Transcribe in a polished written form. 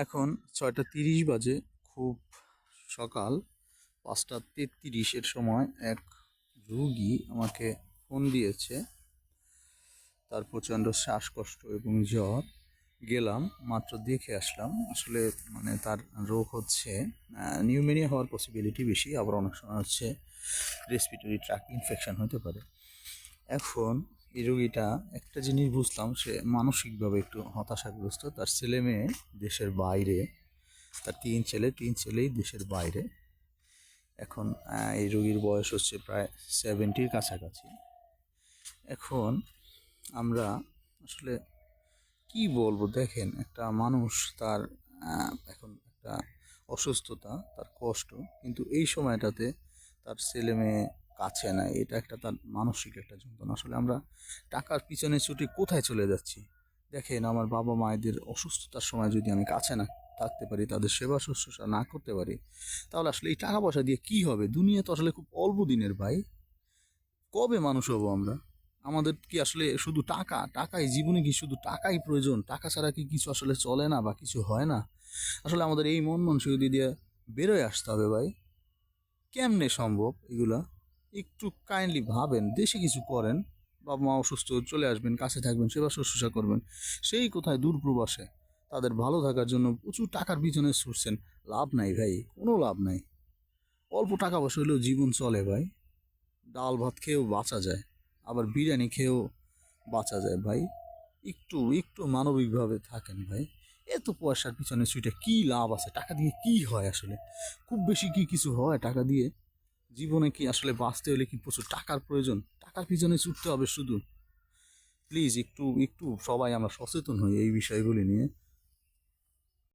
এখন ৬টা ৩০ বাজে। খুব সকাল ৫টা ৩৩-এর সময় এক রুগী আমাকে ফোন দিয়েছে। তার প্রচণ্ড শ্বাসকষ্ট এবং জ্বর। গেলাম, মাত্র দেখে আসলাম। আসলে তার রোগ হচ্ছে নিউমোনিয়া হওয়ার পসিবিলিটি বেশি, আবার অনেক সময় হচ্ছে রেসপিরেটরি ট্র্যাক্ট ইনফেকশন হতে পারে। এখন এই রোগীটা, একটা জিনিস বুঝলাম, সে মানসিকভাবে একটু হতাশাগ্রস্ত। তার ছেলে মেয়ে দেশের বাইরে, তার তিন ছেলেই দেশের বাইরে। এখন এই রোগীর বয়স হচ্ছে প্রায় 70-র কাছাকাছি। এখন আমরা আসলে কি বলবো, দেখেন, একটা মানুষ তার এখন একটা অসুস্থতা, তার কষ্ট, কিন্তু এই সময়টাতে তার ছেলে মেয়ে কাছে নাই, এটা একটা তার মানসিক একটা যন্ত্রণা। আসলে আমরা টাকার পিছনে ছুটে কোথায় চলে যাচ্ছি। দেখেন, আমার বাবা মায়েদের অসুস্থতার সময় যদি আমি কাছে না থাকতে পারি, তাদের সেবা শুশ্রূষা না করতে পারি, তাহলে আসলে এই টাকা পয়সা দিয়ে কি হবে? দুনিয়া তো আসলে খুব অল্প দিনের ভাই। কবে মানুষ হবো আমরা? আমাদের কি আসলে শুধু টাকাই জীবনে, কি শুধু টাকাই প্রয়োজন? টাকা ছাড়া কি কিছু আসলে চলে না বা কিছু হয় না? আসলে আমাদের এই মন মানসিকতা দিয়ে বেরোয় আসতে হবে ভাই। কেমনে সম্ভব এগুলা? একটু কাইন্ডলি ভাবেন, দেশে কিছু করেন। বাবা মা অসুস্থ, চলে আসবেন, কাছে থাকবেন, সেবা শুশ্রূষা করবেন। সেই কোথায় দূর প্রবাসে তাদের ভালো থাকার জন্য প্রচুর টাকার পিছনে ছুটছেন। লাভ নাই ভাই, কোনো লাভ নাই। অল্প টাকা পয়সা হলেও জীবন চলে ভাই। ডাল ভাত খেয়েও বাঁচা যায়, আবার বিরিয়ানি খেয়েও বাঁচা যায় ভাই। একটু একটু মানবিকভাবে থাকেন ভাই। এত পয়সার পিছনে ছুটে কি লাভ আছে? টাকা দিয়ে কি হয় আসলে? খুব বেশি কি কিছু হয় টাকা দিয়ে? জীবনে কি আসলে বাঁচতে হলে কি প্রচুর টাকার প্রয়োজন? টাকার পিছনে ছুটতে হবে শুধু? প্লিজ একটু একটু সবাই আমরা সচেতন হই এই বিষয়গুলি নিয়ে।